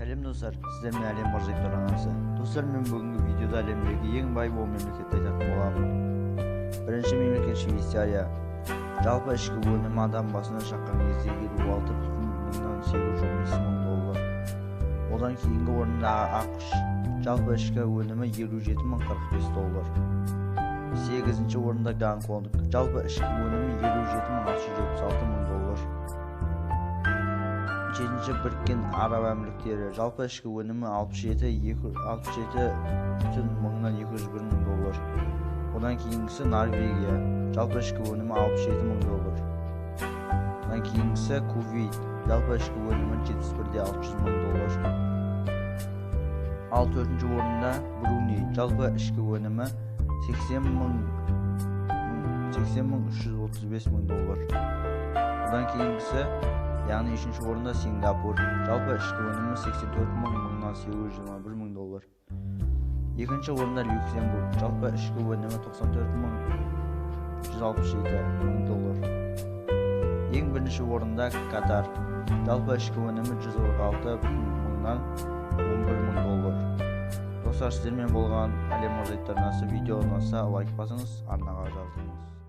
Сәлем достар, сіздермен әлем мұржайттар анасы. Достар, мен бүгінгі видеода әлемдегі ең бай 10 мемлекетті айтатын боламын. Бірінші мемлекет Швейцария. Жалпы ішкі өнімі адам басына шаққан кезде 56,8 мың доллар. Одан кейінгі орында ақш. Жалпы ішкі өнімі 27,045 доллар. 8-ші орында Гонконг. Жалпы ішкі өнімі 57,676 мың доллар. 7-ші Біріккен Араб Әмірліктері. Жалпы ішкі өнімі 67,201 мың доллар. Одан кейінгісі Норвегия. Жалпы ішкі өнімі 67 мың доллар. Одан кейінгісі Кувейт. Жалпы ішкі өнімі 71,600 мың доллар. 4-ші орында Бруней. Жалпы ішкі өнімі 80,335 мың доллар. Одан кейінгісі яғни 3-ші орында Сингапур. Жалпы ішкі өнімі 84,821 мың доллар. 2-ші орында Люксембург. Жалпы ішкі өнімі 94,167 мың доллар. Ең бірінші орында Катар. Жалпы ішкі өнімі 146,011 мың доллар. Достар, сіздермен болған әлем мұржайттар анасы. Видео ұнаса лайк басыңыз, арнаға жазылыңыз.